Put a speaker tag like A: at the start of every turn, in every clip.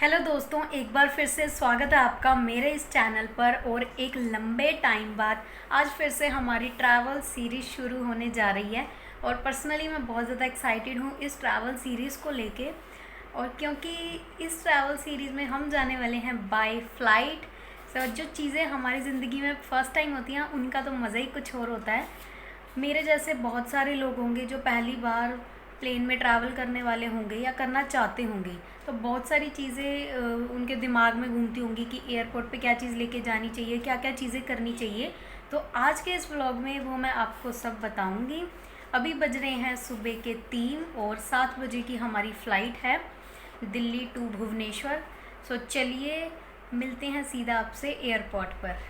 A: Hello दोस्तों, एक बार फिर से स्वागत है आपका मेरे इस चैनल पर। और एक लंबे टाइम बाद आज फिर से हमारी ट्रैवल सीरीज़ शुरू होने जा रही है। और पर्सनली मैं बहुत ज़्यादा एक्साइटेड हूँ इस ट्रैवल सीरीज़ को लेके। और क्योंकि इस ट्रैवल सीरीज़ में हम जाने वाले हैं बाय फ्लाइट। तो जो चीज़ें हमारी ज़िंदगी में फ़र्स्ट टाइम होती हैं उनका तो मज़ा ही कुछ और होता है। मेरे जैसे बहुत सारे लोग होंगे जो पहली बार प्लेन में ट्रैवल करने वाले होंगे या करना चाहते होंगे, तो बहुत सारी चीज़ें उनके दिमाग में घूमती होंगी कि एयरपोर्ट पे क्या चीज़ लेके जानी चाहिए, क्या क्या चीज़ें करनी चाहिए। तो आज के इस व्लॉग में वो मैं आपको सब बताऊंगी। अभी बज रहे हैं सुबह के 3 और 7 बजे की हमारी फ़्लाइट है दिल्ली टू भुवनेश्वर। सो चलिए मिलते हैं सीधा आपसे एयरपोर्ट पर।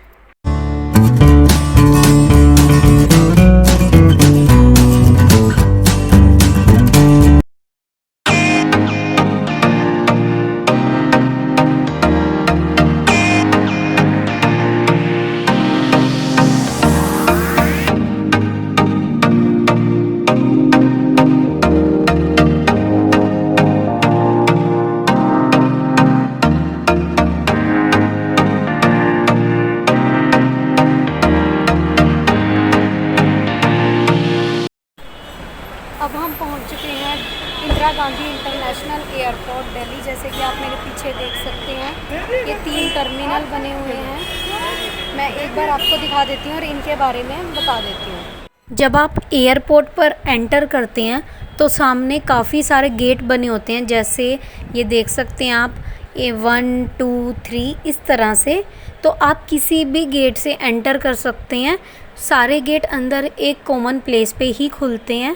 A: अब हम पहुंच चुके हैं इंदिरा गांधी इंटरनेशनल एयरपोर्ट दिल्ली। जैसे कि आप मेरे पीछे देख सकते हैं, ये 3 टर्मिनल बने हुए हैं। मैं एक बार आपको दिखा देती हूँ और इनके बारे में बता देती हूँ। जब आप एयरपोर्ट पर एंटर करते हैं तो सामने काफ़ी सारे गेट बने होते हैं। जैसे ये देख सकते हैं आप, ये 1 2 3 इस तरह से। तो आप किसी भी गेट से एंटर कर सकते हैं। सारे गेट अंदर एक कॉमन प्लेस पे ही खुलते हैं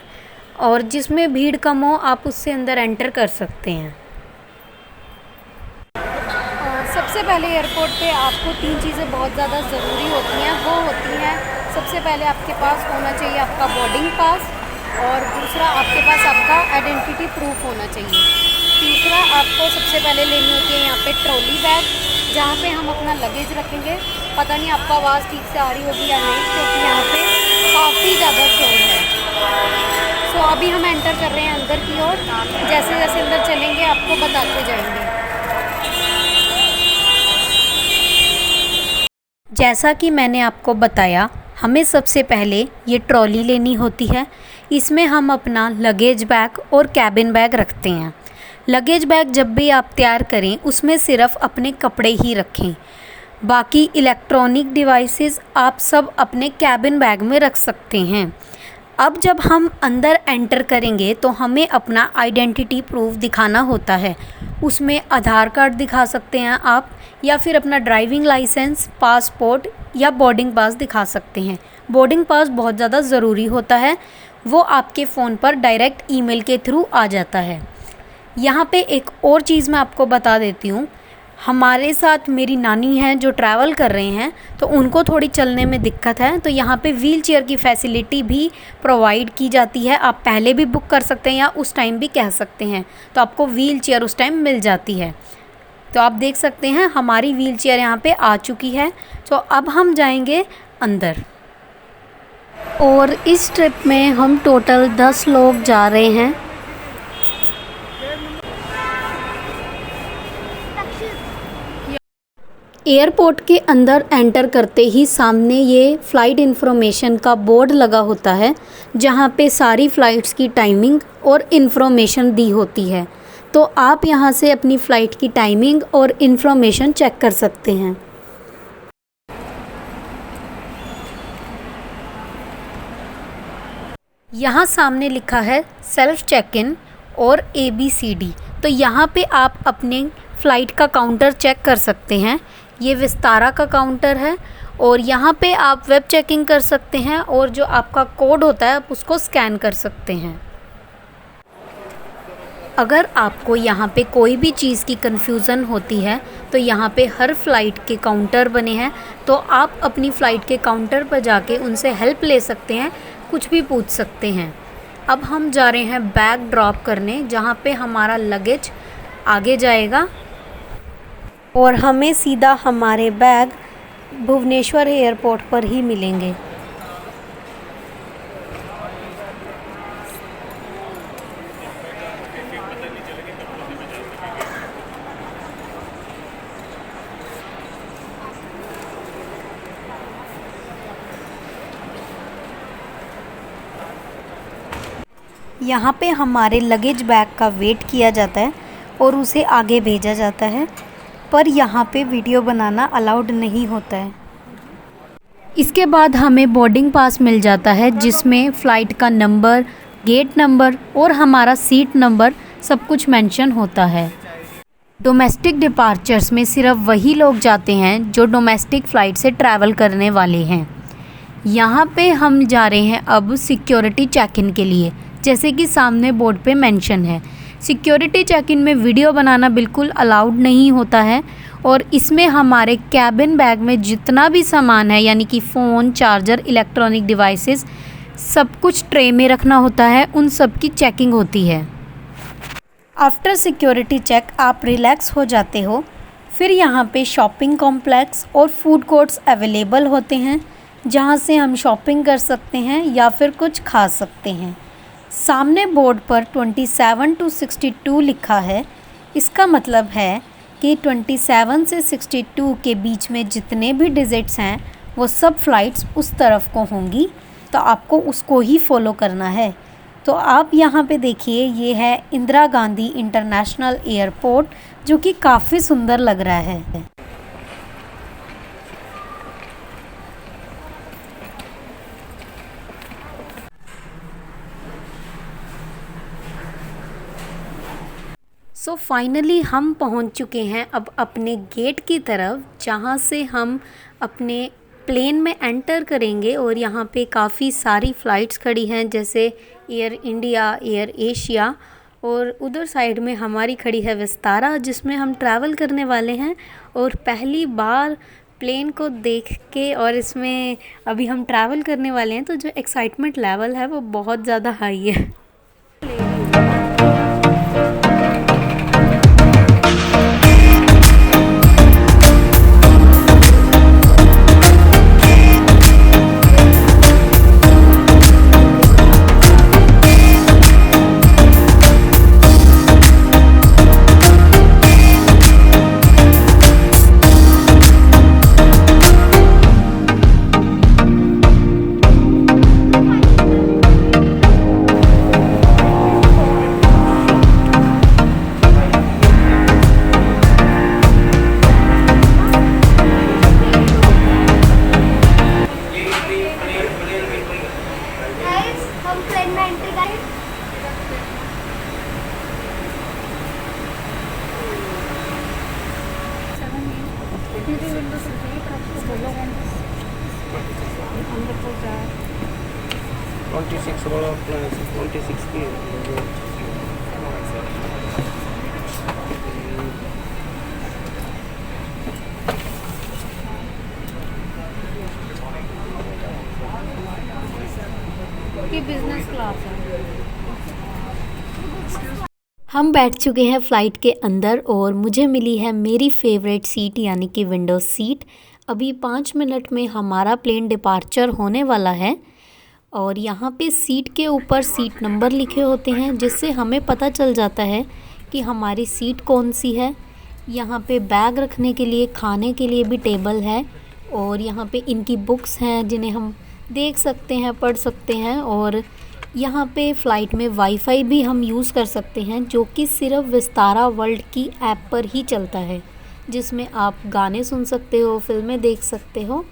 A: और जिसमें भीड़ कम हो आप उससे अंदर एंटर कर सकते हैं। सबसे पहले एयरपोर्ट पे आपको 3 चीज़ें बहुत ज़्यादा ज़रूरी होती हैं। वो होती हैं, सबसे पहले आपके पास होना चाहिए आपका बोर्डिंग पास, और दूसरा आपके पास आपका आइडेंटिटी प्रूफ होना चाहिए। तीसरा आपको सबसे पहले लेनी होती है यहाँ पे ट्रॉली बैग, जहाँ पे हम अपना लगेज रखेंगे। पता नहीं आपका आवाज़ ठीक से आ रही होगी या नहीं, क्योंकि यहाँ पे काफ़ी ज़्यादा शोर है। तो अभी हम एंटर कर रहे हैं अंदर की ओर। जैसे जैसे अंदर चलेंगे आपको बताते जाएंगे। जैसा कि मैंने आपको बताया, हमें सबसे पहले ये ट्रॉली लेनी होती है। इसमें हम अपना लगेज बैग और कैबिन बैग रखते हैं। लगेज बैग जब भी आप तैयार करें उसमें सिर्फ अपने कपड़े ही रखें। बाकी इलेक्ट्रॉनिक डिवाइसेस आप सब अपने कैबिन बैग में रख सकते हैं। अब जब हम अंदर एंटर करेंगे तो हमें अपना आइडेंटिटी प्रूफ दिखाना होता है। उसमें आधार कार्ड दिखा सकते हैं आप, या फिर अपना ड्राइविंग लाइसेंस, पासपोर्ट या बोर्डिंग पास दिखा सकते हैं। बोर्डिंग पास बहुत ज़्यादा ज़रूरी होता है, वो आपके फ़ोन पर डायरेक्ट ईमेल के थ्रू आ जाता है। यहाँ पे एक और चीज़ मैं आपको बता देती हूँ। हमारे साथ मेरी नानी हैं जो ट्रैवल कर रहे हैं, तो उनको थोड़ी चलने में दिक्कत है, तो यहाँ पे व्हील चेयर की फैसिलिटी भी प्रोवाइड की जाती है। आप पहले भी बुक कर सकते हैं या उस टाइम भी कह सकते हैं, तो आपको व्हील चेयर उस टाइम मिल जाती है। तो आप देख सकते हैं हमारी व्हील चेयर यहाँ पे आ चुकी है। तो अब हम जाएंगे अंदर। और इस ट्रिप में हम टोटल 10 लोग जा रहे हैं। एयरपोर्ट के अंदर एंटर करते ही सामने ये फ़्लाइट इन्फॉर्मेशन का बोर्ड लगा होता है, जहाँ पे सारी फ़्लाइट्स की टाइमिंग और इन्फॉर्मेशन दी होती है। तो आप यहाँ से अपनी फ़्लाइट की टाइमिंग और इन्फॉर्मेशन चेक कर सकते हैं। यहाँ सामने लिखा है सेल्फ चेक इन और ABCD। तो यहाँ पे आप अपने फ़्लाइट का काउंटर चेक कर सकते हैं। ये विस्तारा का काउंटर है और यहाँ पे आप वेब चेकिंग कर सकते हैं, और जो आपका कोड होता है आप उसको स्कैन कर सकते हैं। अगर आपको यहाँ पे कोई भी चीज़ की कन्फ्यूज़न होती है तो यहाँ पे हर फ़्लाइट के काउंटर बने हैं, तो आप अपनी फ़्लाइट के काउंटर पर जाके उनसे हेल्प ले सकते हैं, कुछ भी पूछ सकते हैं। अब हम जा रहे हैं बैग ड्रॉप करने, जहाँ पे हमारा लगेज आगे जाएगा और हमें सीधा हमारे बैग भुवनेश्वर एयरपोर्ट पर ही मिलेंगे। यहाँ पे हमारे लगेज बैग का वेट किया जाता है और उसे आगे भेजा जाता है, पर यहाँ पे वीडियो बनाना अलाउड नहीं होता है। इसके बाद हमें बोर्डिंग पास मिल जाता है जिसमें फ़्लाइट का नंबर, गेट नंबर और हमारा सीट नंबर सब कुछ मेंशन होता है। डोमेस्टिक डिपार्चर्स में सिर्फ वही लोग जाते हैं जो डोमेस्टिक फ़्लाइट से ट्रैवल करने वाले हैं। यहाँ पे हम जा रहे हैं अब सिक्योरिटी चेक इन के लिए, जैसे कि सामने बोर्ड पे मेंशन है। सिक्योरिटी चेक इन में वीडियो बनाना बिल्कुल अलाउड नहीं होता है और इसमें हमारे कैबिन बैग में जितना भी सामान है, यानी कि फ़ोन, चार्जर, इलेक्ट्रॉनिक डिवाइसेस, सब कुछ ट्रे में रखना होता है, उन सब की चेकिंग होती है। आफ्टर सिक्योरिटी चेक आप रिलैक्स हो जाते हो। फिर यहाँ पे शॉपिंग कॉम्प्लेक्स और फूड कोर्ट्स अवेलेबल होते हैं जहाँ से हम शॉपिंग कर सकते हैं या फिर कुछ खा सकते हैं। सामने बोर्ड पर 27 to 62 लिखा है। इसका मतलब है कि 27 से 62 के बीच में जितने भी डिजिट्स हैं वो सब फ़्लाइट्स उस तरफ को होंगी, तो आपको उसको ही फॉलो करना है। तो आप यहाँ पे देखिए, ये है इंदिरा गांधी इंटरनेशनल एयरपोर्ट, जो कि काफ़ी सुंदर लग रहा है। सो फाइनली हम पहुंच चुके हैं अब अपने गेट की तरफ, जहां से हम अपने प्लेन में एंटर करेंगे। और यहाँ पे काफ़ी सारी फ़्लाइट्स खड़ी हैं, जैसे एयर इंडिया, एयर एशिया, और उधर साइड में हमारी खड़ी है विस्तारा, जिसमें हम ट्रैवल करने वाले हैं। और पहली बार प्लेन को देख के और इसमें अभी हम ट्रैवल करने वाले हैं, तो जो एक्साइटमेंट लेवल है वो बहुत ज़्यादा हाई है।
B: बिजनेस क्लास है।
A: हम बैठ चुके हैं फ़्लाइट के अंदर और मुझे मिली है मेरी फेवरेट सीट, यानी कि विंडो सीट। अभी 5 मिनट में हमारा प्लेन डिपार्चर होने वाला है और यहाँ पे सीट के ऊपर सीट नंबर लिखे होते हैं, जिससे हमें पता चल जाता है कि हमारी सीट कौन सी है। यहाँ पे बैग रखने के लिए, खाने के लिए भी टेबल है और यहाँ पे इनकी बुक्स हैं जिन्हें हम देख सकते हैं, पढ़ सकते हैं। और यहाँ पे फ़्लाइट में वाईफ़ाई भी हम यूज़ कर सकते हैं, जो कि सिर्फ विस्तारा वर्ल्ड की ऐप पर ही चलता है, जिसमें आप गाने सुन सकते हो, फिल्में देख सकते हो।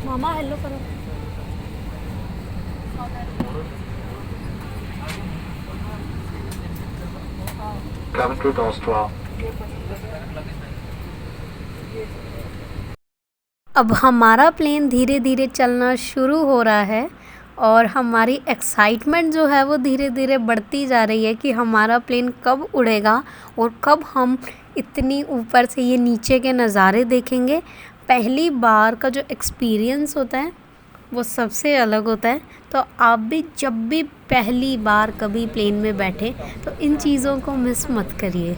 B: मामा हेलो करो।
A: अब हमारा प्लेन धीरे धीरे चलना शुरू हो रहा है और हमारी एक्साइटमेंट जो है वो धीरे धीरे बढ़ती जा रही है कि हमारा प्लेन कब उड़ेगा और कब हम इतनी ऊपर से ये नीचे के नज़ारे देखेंगे। पहली बार का जो एक्सपीरियंस होता है वो सबसे अलग होता है। तो आप भी जब भी पहली बार कभी प्लेन में बैठे तो इन चीज़ों को मिस मत करिए।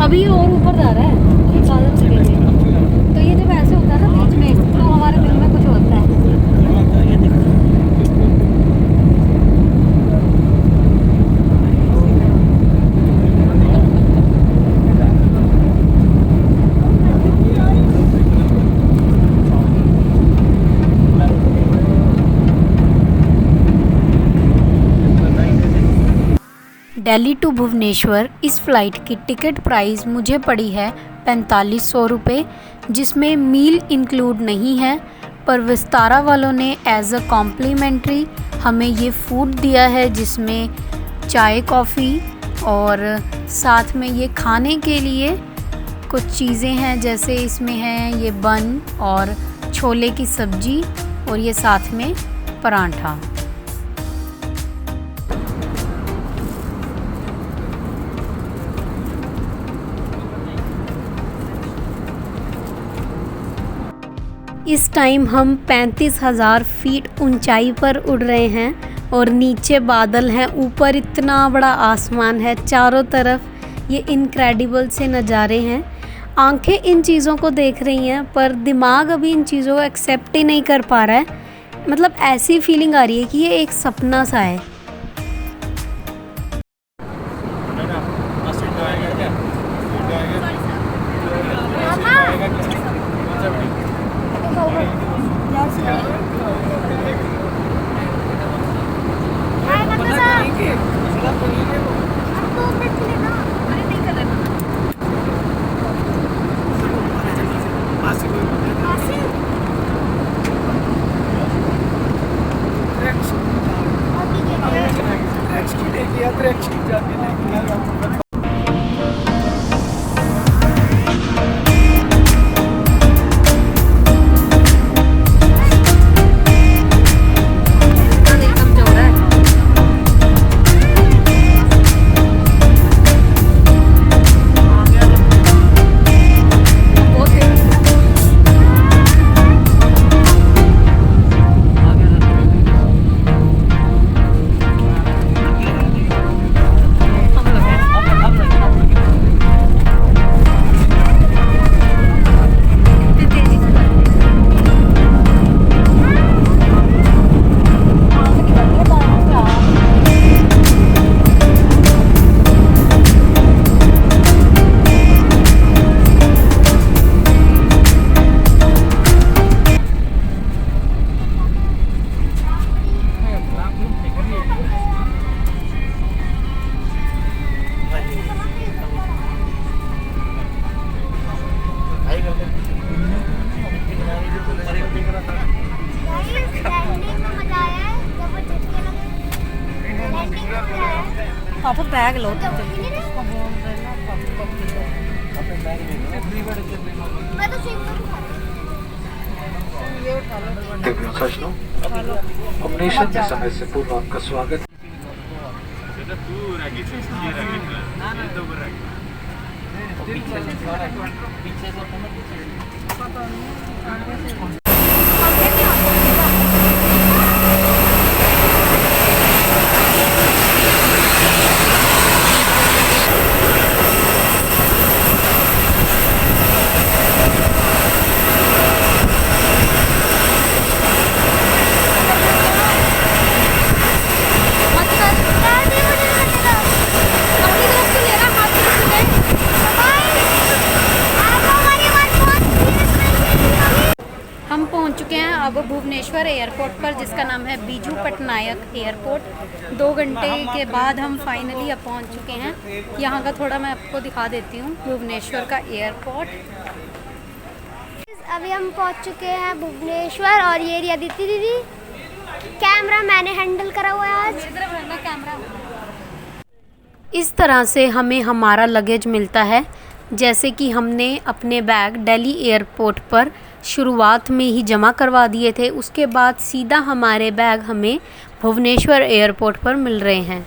B: अभी ये और ऊपर जा रहा है ये बादल से लेके। तो ये जब ऐसे होता है ना बीच में तो हमारे दिल में कुछ होता है।
A: दिल्ली टू भुवनेश्वर इस फ़्लाइट की टिकट प्राइस मुझे पड़ी है 4500 रुपये, जिसमें मील इंक्लूड नहीं है। पर विस्तारा वालों ने एज अ कॉम्प्लीमेंट्री हमें ये फूड दिया है, जिसमें चाय कॉफ़ी और साथ में ये खाने के लिए कुछ चीज़ें हैं, जैसे इसमें है ये बन और छोले की सब्ज़ी और ये साथ में पराठा। इस टाइम हम 35,000 फीट ऊंचाई पर उड़ रहे हैं और नीचे बादल हैं, ऊपर इतना बड़ा आसमान है, चारों तरफ ये इनक्रेडिबल से नज़ारे हैं। आंखें इन चीज़ों को देख रही हैं पर दिमाग अभी इन चीज़ों को एक्सेप्ट ही नहीं कर पा रहा है। मतलब ऐसी फीलिंग आ रही है कि ये एक सपना सा है।
B: पापा बैग लो
C: सजनों, कॉम्बिनेशन में समय से पूर्व आपका स्वागत।
A: हम पहुंच चुके हैं अब भुवनेश्वर एयरपोर्ट पर, जिसका नाम है बीजू पटनायक एयरपोर्ट। 2 घंटे के बाद हम फाइनली अब पहुंच चुके हैं। यहाँ का थोड़ा मैं आपको दिखा देती हूँ भुवनेश्वर का एयरपोर्ट।
D: अभी हम पहुंच चुके हैं भुवनेश्वर और ये रही अदिति दीदी। कैमरा मैंने हैंडल करा हुआ है आज।
B: कैमरा
A: इस तरह से हमें हमारा लगेज मिलता है, जैसे कि हमने अपने बैग दिल्ली एयरपोर्ट पर शुरुआत में ही जमा करवा दिए थे, उसके बाद सीधा हमारे बैग हमें भुवनेश्वर एयरपोर्ट पर मिल रहे हैं।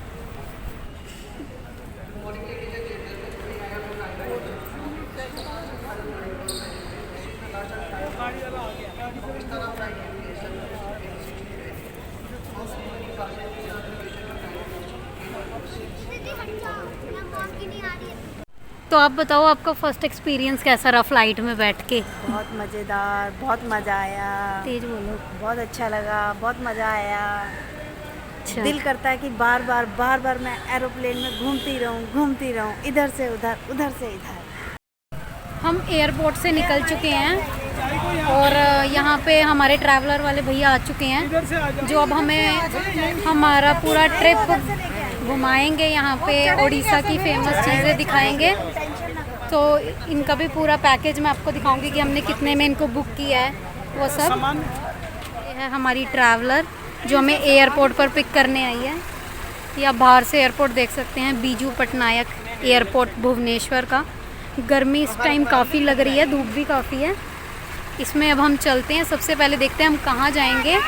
A: तो आप बताओ आपका फर्स्ट एक्सपीरियंस कैसा रहा फ्लाइट में बैठ के?
E: बहुत मज़ेदार, बहुत मज़ा आया।
A: तेज बोलो।
E: बहुत अच्छा लगा, बहुत मज़ा आया।
A: अच्छा।
E: दिल करता है कि बार बार मैं एरोप्लेन में घूमती रहूं, इधर से उधर, उधर से इधर।
A: हम एयरपोर्ट से निकल चुके हैं और यहाँ पे हमारे ट्रैवलर वाले भैया आ चुके हैं जो अब हमें हमारा पूरा ट्रिप घुमाएंगे, यहाँ पे उड़ीसा की फेमस चीज़ें दिखाएंगे। तो इनका भी पूरा पैकेज मैं आपको दिखाऊंगी कि हमने कितने में इनको बुक किया है वो सब। ये है हमारी ट्रैवलर जो हमें एयरपोर्ट पर पिक करने आई है। ये आप बाहर से एयरपोर्ट देख सकते हैं, बीजू पटनायक एयरपोर्ट भुवनेश्वर का। गर्मी इस टाइम काफ़ी लग रही है, धूप भी काफ़ी है। इसमें अब हम चलते हैं। सबसे पहले देखते हैं हम कहाँ जाएंगे